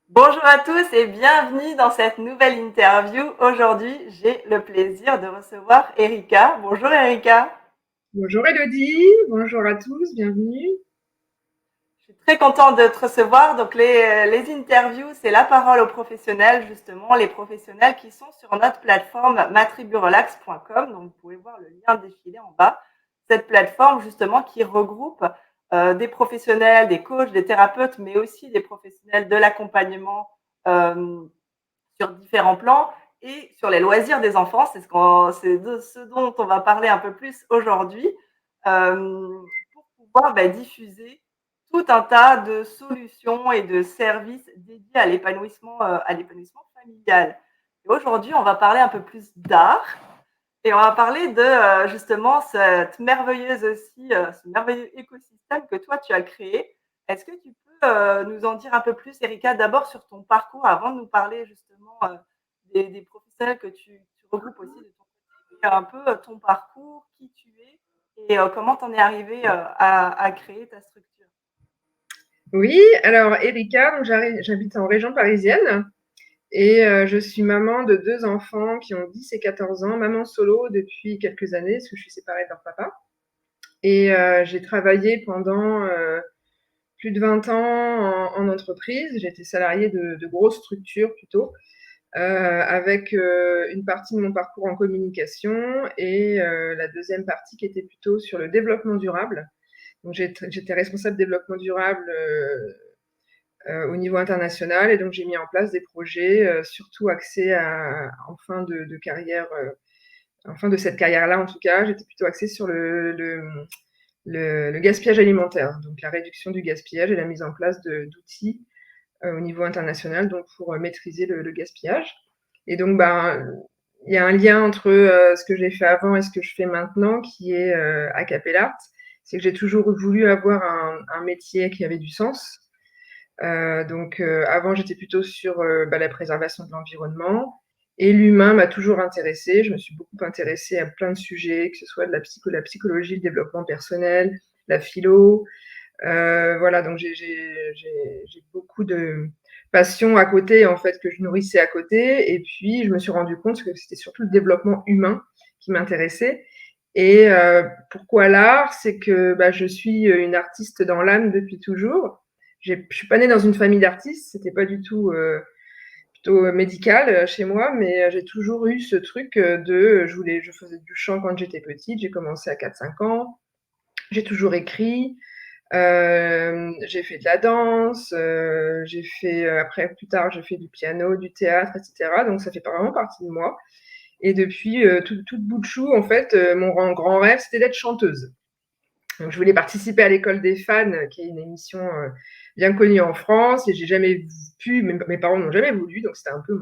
Bonjour à tous et bienvenue dans cette nouvelle interview. Aujourd'hui, j'ai le plaisir de recevoir Erika. Bonjour Erika. Bonjour Elodie, bonjour à tous, bienvenue. Je suis très contente de te recevoir. Donc les interviews, c'est la parole aux professionnels, justement, les professionnels qui sont sur notre plateforme matriburelax.com. Donc vous pouvez voir le lien défiler en bas. Cette plateforme, justement, qui regroupe des professionnels, des coachs, des thérapeutes, mais aussi des professionnels de l'accompagnement euh, sur différents plans et sur les loisirs des enfants. C'est de ce dont on va parler un peu plus aujourd'hui pour pouvoir diffuser tout un tas de solutions et de services dédiés à l'épanouissement familial. Et aujourd'hui, on va parler un peu plus d'art et on va parler de justement ce merveilleux écosystème que toi tu as créé. Est-ce que tu peux nous en dire un peu plus, Erika, d'abord sur ton parcours, avant de nous parler justement des professionnels que tu regroupes aussi de ton côté, un peu ton parcours, qui tu es et comment tu en es arrivé à créer ta structure. Oui, alors Erika, donc j'habite en région parisienne et je suis maman de deux enfants qui ont 10 et 14 ans, maman solo depuis quelques années parce que je suis séparée de leur papa. Et j'ai travaillé pendant plus de 20 ans en entreprise. J'étais salariée de grosses structures plutôt, avec une partie de mon parcours en communication et la deuxième partie qui était plutôt sur le développement durable. Donc j'étais responsable développement durable au niveau international et donc j'ai mis en place des projets surtout axés en fin de carrière, en fin de cette carrière-là en tout cas, j'étais plutôt axée sur le gaspillage alimentaire, donc la réduction du gaspillage et la mise en place d'outils au niveau international donc pour maîtriser le gaspillage. Et donc il y a un lien entre ce que j'ai fait avant et ce que je fais maintenant qui est à Capellart. C'est que j'ai toujours voulu avoir un métier qui avait du sens. Avant, j'étais plutôt sur la préservation de l'environnement et l'humain m'a toujours intéressée. Je me suis beaucoup intéressée à plein de sujets, que ce soit de la psychologie, le développement personnel, la philo. Voilà, donc j'ai beaucoup de passion à côté, en fait, que je nourrissais à côté. Et puis, je me suis rendu compte que c'était surtout le développement humain qui m'intéressait. Et pourquoi l'art? C'est que je suis une artiste dans l'âme depuis toujours. Je suis pas née dans une famille d'artistes, c'était pas du tout plutôt médical chez moi, mais j'ai toujours eu ce truc je faisais du chant quand j'étais petite, j'ai commencé à 4-5 ans, j'ai toujours écrit, j'ai fait de la danse, j'ai fait, après plus tard, j'ai fait du piano, du théâtre, etc. Donc ça fait vraiment partie de moi. Et depuis tout bout de chou, en fait, mon grand rêve, c'était d'être chanteuse. Donc, je voulais participer à l'école des fans, qui est une émission bien connue en France, et j'ai jamais pu, mes parents n'ont jamais voulu, donc c'était un peu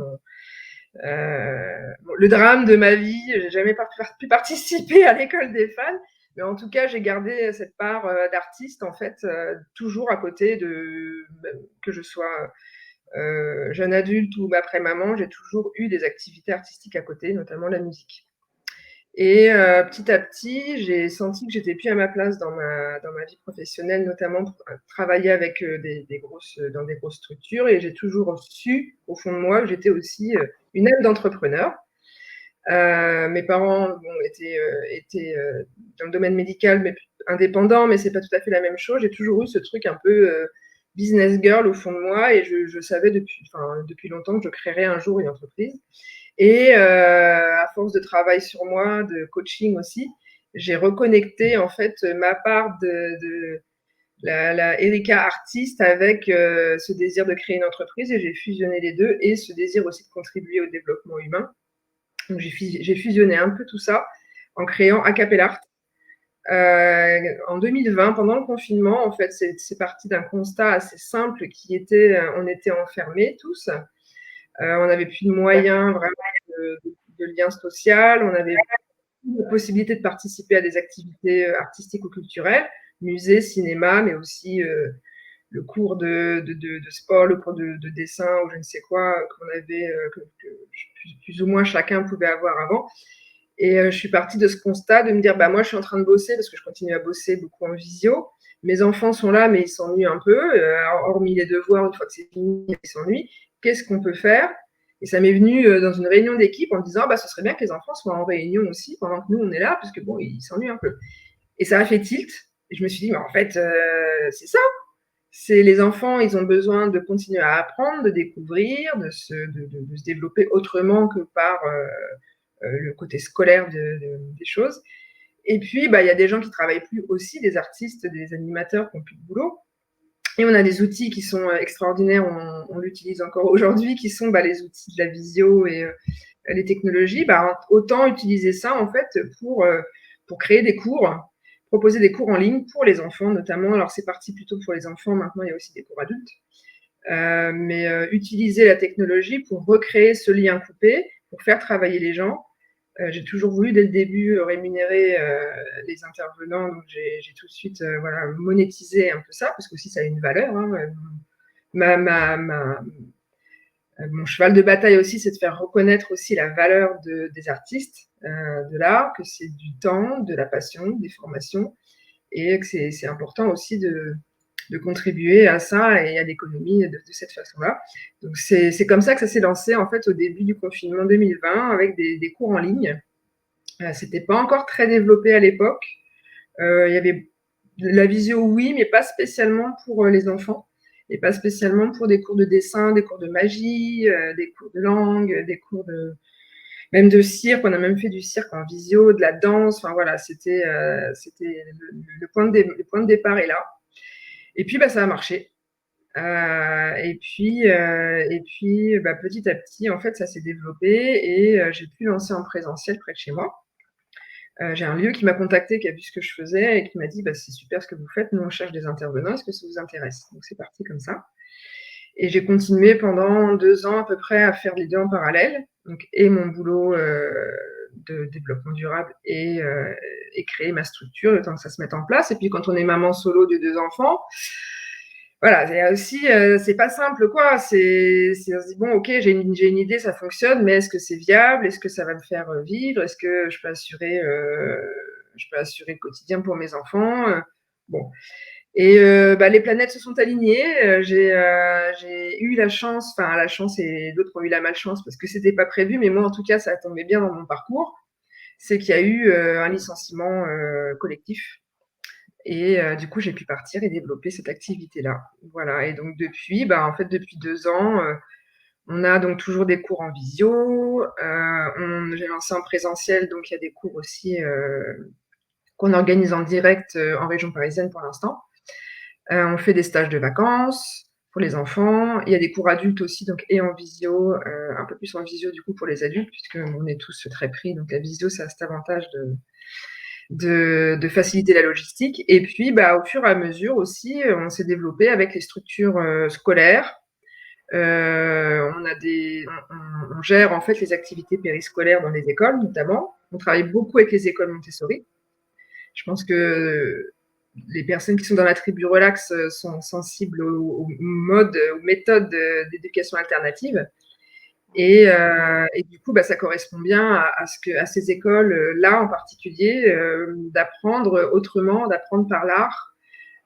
le drame de ma vie. J'ai jamais pu participer à l'école des fans, mais en tout cas, j'ai gardé cette part d'artiste, en fait, toujours à côté que je sois jeune adulte ou après maman, j'ai toujours eu des activités artistiques à côté, notamment la musique. Et petit à petit, j'ai senti que j'étais plus à ma place dans ma vie professionnelle, notamment pour travailler avec dans des grosses structures. Et j'ai toujours su, au fond de moi, que j'étais aussi une âme d'entrepreneur. Mes parents étaient dans le domaine médical, mais indépendants, mais c'est pas tout à fait la même chose. J'ai toujours eu ce truc un peu business girl au fond de moi, et je savais depuis longtemps que je créerais un jour une entreprise. Et à force de travail sur moi, de coaching aussi, j'ai reconnecté en fait ma part de la Erika artiste avec ce désir de créer une entreprise, et j'ai fusionné les deux et ce désir aussi de contribuer au développement humain. Donc j'ai fusionné un peu tout ça en créant Acapellart. En 2020, pendant le confinement, en fait, c'est parti d'un constat assez simple qui était, on était enfermés tous, on n'avait plus de moyens vraiment de lien social, on avait plus de possibilité de participer à des activités artistiques ou culturelles, musées, cinéma, mais aussi le cours de sport, le cours de dessin ou je ne sais quoi qu'on avait, que plus ou moins chacun pouvait avoir avant. Et je suis partie de ce constat de me dire, moi, je suis en train de bosser parce que je continue à bosser beaucoup en visio, mes enfants sont là, mais ils s'ennuient un peu, hormis les devoirs, une fois que c'est fini, ils s'ennuient. Qu'est-ce qu'on peut faire? Et ça m'est venu dans une réunion d'équipe en me disant, ce serait bien que les enfants soient en réunion aussi pendant que nous, on est là, parce que bon, ils s'ennuient un peu. Et ça a fait tilt. Et je me suis dit, mais en fait, c'est ça. C'est les enfants, ils ont besoin de continuer à apprendre, de découvrir, de se développer autrement que par le côté scolaire des choses. Et puis, il y a des gens qui travaillent plus aussi, des artistes, des animateurs qui n'ont plus de boulot. Et on a des outils qui sont extraordinaires, on l'utilise encore aujourd'hui, qui sont les outils de la visio et les technologies. Autant utiliser ça, en fait, pour créer des cours, proposer des cours en ligne pour les enfants, notamment. Alors, c'est parti plutôt pour les enfants, maintenant, il y a aussi des cours adultes. Mais utiliser la technologie pour recréer ce lien coupé, pour faire travailler les gens. J'ai toujours voulu, dès le début, rémunérer les intervenants. Donc, j'ai tout de suite monétisé un peu ça, parce que aussi, ça a une valeur. Mon cheval de bataille aussi, c'est de faire reconnaître aussi la valeur des artistes, de l'art, que c'est du temps, de la passion, des formations, et que c'est important aussi de contribuer à ça et à l'économie de cette façon-là. Donc, c'est comme ça que ça s'est lancé, en fait, au début du confinement 2020, avec des cours en ligne. C'était pas encore très développé à l'époque. Il y avait la visio, oui, mais pas spécialement pour les enfants. Et pas spécialement pour des cours de dessin, des cours de magie, des cours de langue, des cours même de cirque. On a même fait du cirque en visio, de la danse. Enfin voilà, c'était le point de départ est là. Et puis ça a marché. Et puis petit à petit, en fait, ça s'est développé et j'ai pu lancer en présentiel près de chez moi. J'ai un lieu qui m'a contacté, qui a vu ce que je faisais et qui m'a dit c'est super ce que vous faites, nous on cherche des intervenants, est-ce que ça vous intéresse? Donc c'est parti comme ça. Et j'ai continué pendant 2 ans à peu près à faire les deux en parallèle, donc et mon boulot de développement durable et créer ma structure le temps que ça se mette en place. Et puis quand on est maman solo de 2 enfants, voilà, il y a aussi, c'est pas simple, quoi. On se dit, bon, ok, j'ai une idée, ça fonctionne, mais est-ce que c'est viable? Est-ce que ça va me faire vivre? Est-ce que je peux assurer le quotidien pour mes enfants? Bon. Et les planètes se sont alignées. J'ai eu la chance et d'autres ont eu la malchance parce que c'était pas prévu, mais moi, en tout cas, ça a tombé bien dans mon parcours. C'est qu'il y a eu un licenciement collectif. Et du coup, j'ai pu partir et développer cette activité-là. Voilà. Et donc depuis, en fait, depuis 2 ans, on a donc toujours des cours en visio. J'ai lancé en présentiel, donc il y a des cours aussi qu'on organise en direct en région parisienne pour l'instant. On fait des stages de vacances pour les enfants. Il y a des cours adultes aussi, donc et en visio, un peu plus en visio du coup pour les adultes, puisqu'on est tous très pris. Donc la visio, ça a cet avantage de faciliter la logistique. Et puis, au fur et à mesure aussi, on s'est développé avec les structures scolaires. On gère en fait les activités périscolaires dans les écoles, notamment. On travaille beaucoup avec les écoles Montessori. Je pense que les personnes qui sont dans la tribu relax sont sensibles aux modes, aux méthodes d'éducation alternative. Et du coup, ça correspond bien à ces écoles-là en particulier, d'apprendre autrement, d'apprendre par l'art,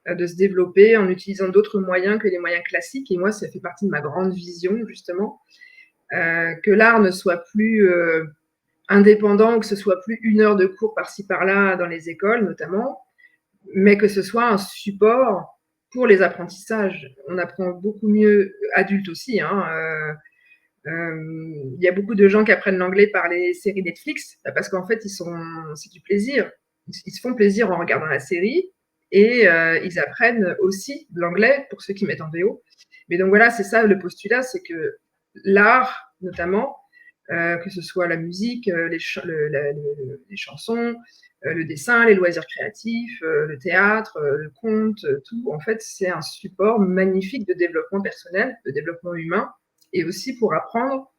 de se développer en utilisant d'autres moyens que les moyens classiques. Et moi, ça fait partie de ma grande vision, justement, que l'art ne soit plus indépendant, que ce soit plus 1 heure de cours par-ci par-là dans les écoles, notamment, mais que ce soit un support pour les apprentissages. On apprend beaucoup mieux, adultes aussi, il y a beaucoup de gens qui apprennent l'anglais par les séries Netflix parce qu'en fait, c'est du plaisir. Ils se font plaisir en regardant la série et ils apprennent aussi l'anglais pour ceux qui mettent en VO. Mais donc voilà, c'est ça le postulat, c'est que l'art, notamment, que ce soit la musique, les chansons, le dessin, les loisirs créatifs, le théâtre, le conte, tout, en fait, c'est un support magnifique de développement personnel, de développement humain, et aussi pour apprendre,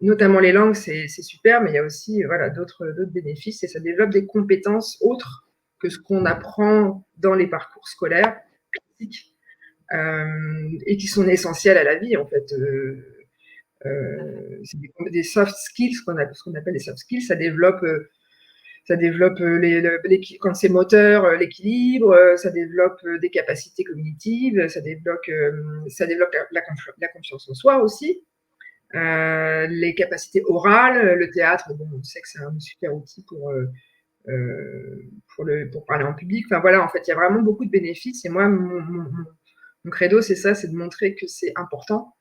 notamment les langues, c'est super, mais il y a aussi d'autres bénéfices, et ça développe des compétences autres que ce qu'on apprend dans les parcours scolaires classiques, et qui sont essentielles à la vie, en fait. C'est des soft skills, ce qu'on appelle des soft skills, ça développe Ça développe quand c'est moteur, l'équilibre, ça développe des capacités cognitives, ça développe la confiance en soi aussi. Les capacités orales, le théâtre, bon, on sait que c'est un super outil pour parler en public. Enfin voilà, en fait, il y a vraiment beaucoup de bénéfices. Et moi, mon credo, c'est ça, c'est de montrer que c'est important.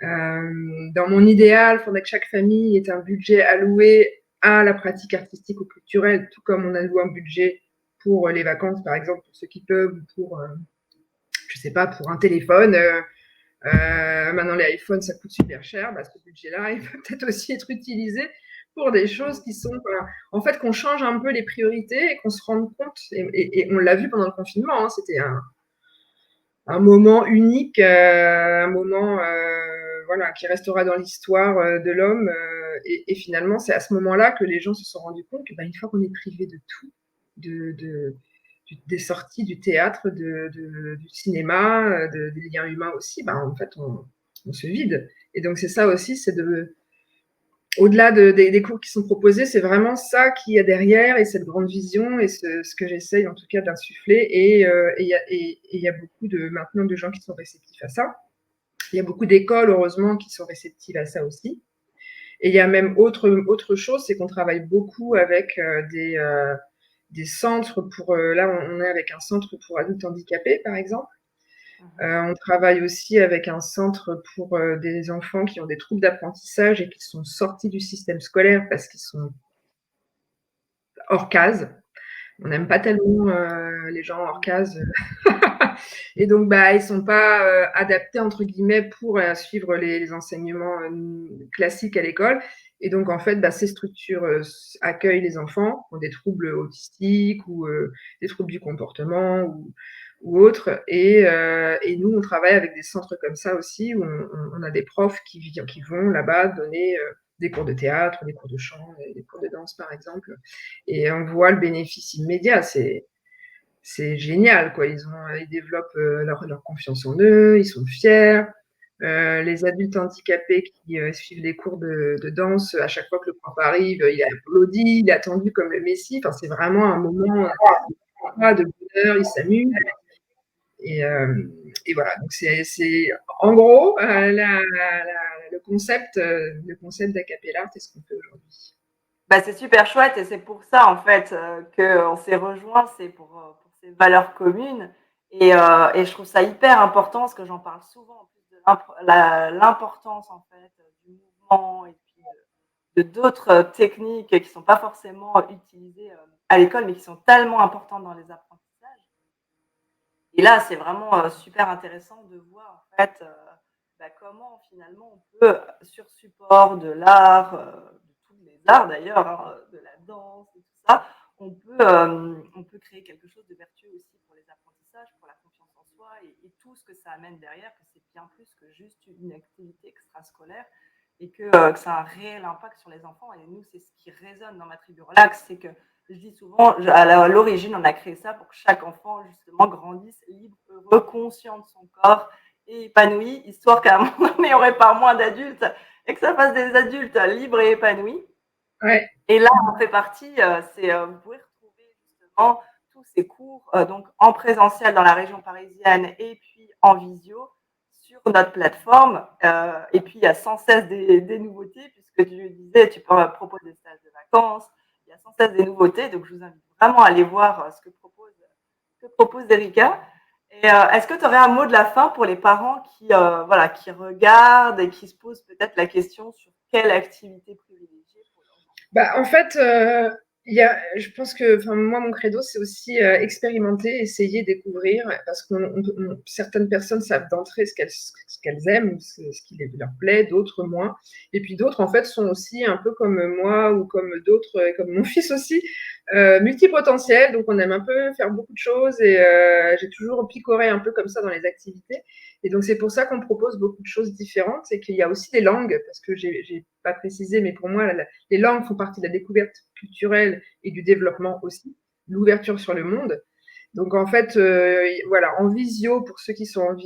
Dans mon idéal, il faudrait que chaque famille ait un budget alloué à la pratique artistique ou culturelle, tout comme on alloue un budget pour les vacances, par exemple, pour ceux qui peuvent, ou pour, je sais pas, pour un téléphone. Maintenant, les iPhones, ça coûte super cher. Bah, ce budget-là, il peut peut-être aussi être utilisé pour des choses qui sont, en fait, qu'on change un peu les priorités et qu'on se rende compte. Et on l'a vu pendant le confinement, hein, c'était un moment unique, un moment voilà, qui restera dans l'histoire de l'homme. Et finalement, c'est à ce moment-là que les gens se sont rendus compte que une fois qu'on est privé de tout, des sorties, du théâtre, du cinéma, des liens humains aussi, en fait, on se vide. Et donc, c'est ça aussi, c'est au-delà des cours qui sont proposés, c'est vraiment ça qu'il y a derrière et cette grande vision et ce que j'essaye en tout cas d'insuffler. Et il y a beaucoup maintenant de gens qui sont réceptifs à ça. Il y a beaucoup d'écoles, heureusement, qui sont réceptives à ça aussi. Et il y a même autre chose, c'est qu'on travaille beaucoup avec des centres pour. Là, on est avec un centre pour adultes handicapés, par exemple. On travaille aussi avec un centre pour des enfants qui ont des troubles d'apprentissage et qui sont sortis du système scolaire parce qu'ils sont hors case. On n'aime pas tellement les gens hors case. Et donc, ils sont pas adaptés, entre guillemets, pour suivre les enseignements classiques à l'école. Et donc, en fait, ces structures accueillent les enfants qui ont des troubles autistiques ou des troubles du comportement ou autres. Et nous, on travaille avec des centres comme ça aussi, où on a des profs qui vont là-bas donner des cours de théâtre, des cours de chant, des cours de danse, par exemple. Et on voit le bénéfice immédiat. C'est génial, quoi. Ils développent leur confiance en eux, ils sont fiers. Les adultes handicapés qui suivent des cours de danse, à chaque fois que le prof arrive, il est applaudi, il est attendu comme le Messie. Enfin, c'est vraiment un moment de bonheur, ils s'amusent. Et voilà, donc c'est en gros le concept d'Acapella, c'est ce qu'on fait aujourd'hui. C'est super chouette et c'est pour ça en fait qu'on s'est rejoints, c'est pour ces valeurs communes et je trouve ça hyper important parce que j'en parle souvent en plus de l'importance en fait du mouvement et puis de d'autres techniques qui sont pas forcément utilisées à l'école mais qui sont tellement importantes dans les apprentissages. Et là, c'est vraiment super intéressant de voir en fait comment finalement on peut sur support de l'art, de tous les arts d'ailleurs, hein, de la danse et tout ça, on peut créer quelque chose de vertueux aussi pour les apprentissages, pour la confiance en soi et tout ce que ça amène derrière, que c'est bien plus que juste une activité extrascolaire et que ça a un réel impact sur les enfants. Et nous, c'est ce qui résonne dans ma tribu relax, c'est que je dis souvent, à l'origine, on a créé ça pour que chaque enfant, justement, grandisse libre, heureux, conscient de son corps et épanoui, histoire qu'à un moment donné, il n'y aurait pas moins d'adultes et que ça fasse des adultes libres et épanouis. Ouais. Et là, on fait partie, vous pouvez retrouver justement tous ces cours donc en présentiel dans la région parisienne et puis en visio sur notre plateforme. Et puis, il y a sans cesse des nouveautés, puisque tu disais, tu proposes des stages de vacances, il y a sans cesse des nouveautés. Donc, je vous invite vraiment à aller voir ce que propose Erika. Et est-ce que tu aurais un mot de la fin pour les parents qui regardent et qui se posent peut-être la question sur quelle activité privilégier pour leur enfant? En fait, je pense que moi, mon credo, c'est aussi expérimenter, essayer, découvrir, parce que certaines personnes savent d'entrée ce qu'elles aiment, ce qui leur plaît, d'autres moins. Et puis d'autres, en fait, sont aussi un peu comme moi ou comme d'autres, comme mon fils aussi, multipotentiels. Donc, on aime un peu faire beaucoup de choses et j'ai toujours picoré un peu comme ça dans les activités. Et donc, c'est pour ça qu'on propose beaucoup de choses différentes et qu'il y a aussi des langues, parce que j'ai pas précisé, mais pour moi, les langues font partie de la découverte culturelle et du développement aussi, l'ouverture sur le monde. Donc, en fait, voilà, en visio, pour ceux qui sont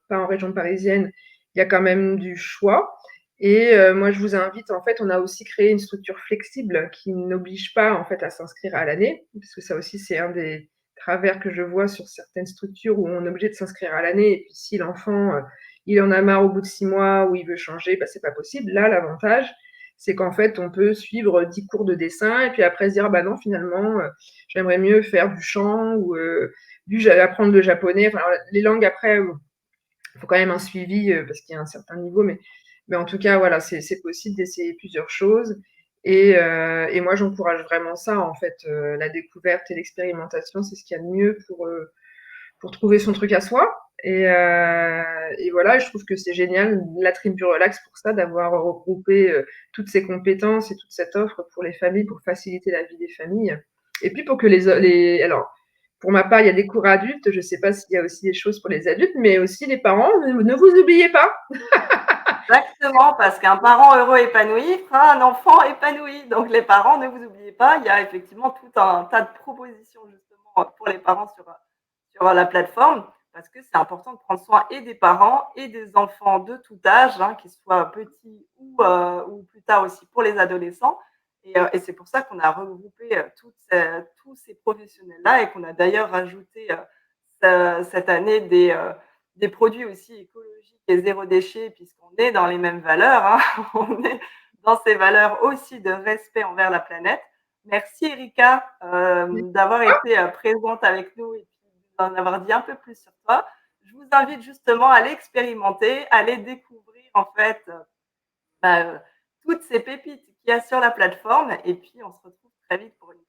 pas en région parisienne, il y a quand même du choix. Et moi, je vous invite, en fait, on a aussi créé une structure flexible qui n'oblige pas, en fait, à s'inscrire à l'année, parce que ça aussi, c'est un des travers que je vois sur certaines structures où on est obligé de s'inscrire à l'année. Et puis, si l'enfant, il en a marre au bout de 6 mois ou il veut changer, bah, c'est pas possible. Là, l'avantage, c'est qu'en fait, on peut suivre 10 cours de dessin et puis après se dire, bah non, finalement, j'aimerais mieux faire du chant ou apprendre le japonais. Enfin, les langues, après, il faut quand même un suivi parce qu'il y a un certain niveau, mais en tout cas, voilà, c'est possible d'essayer plusieurs choses. Et moi, j'encourage vraiment ça, en fait, la découverte et l'expérimentation, c'est ce qu'il y a de mieux pour trouver son truc à soi. Et voilà, je trouve que c'est génial, la tribu relax pour ça, d'avoir regroupé toutes ces compétences et toute cette offre pour les familles, pour faciliter la vie des familles. Et puis pour que alors, pour ma part, il y a des cours adultes. Je ne sais pas s'il y a aussi des choses pour les adultes, mais aussi les parents. Ne vous oubliez pas. Exactement, parce qu'un parent heureux épanoui fera un enfant épanoui. Donc les parents, ne vous oubliez pas, il y a effectivement tout un tas de propositions justement pour les parents sur la plateforme, parce que c'est important de prendre soin et des parents et des enfants de tout âge, hein, qu'ils soient petits ou plus tard aussi pour les adolescents. Et c'est pour ça qu'on a regroupé tous ces professionnels-là et qu'on a d'ailleurs rajouté cette année des produits aussi écologiques et zéro déchet, puisqu'on est dans les mêmes valeurs, hein. On est dans ces valeurs aussi de respect envers la planète. Merci Erika d'avoir été présente avec nous et d'en avoir dit un peu plus sur toi. Je vous invite justement à aller expérimenter, à aller découvrir en fait bah, toutes ces pépites qu'il y a sur la plateforme et puis on se retrouve très vite pour une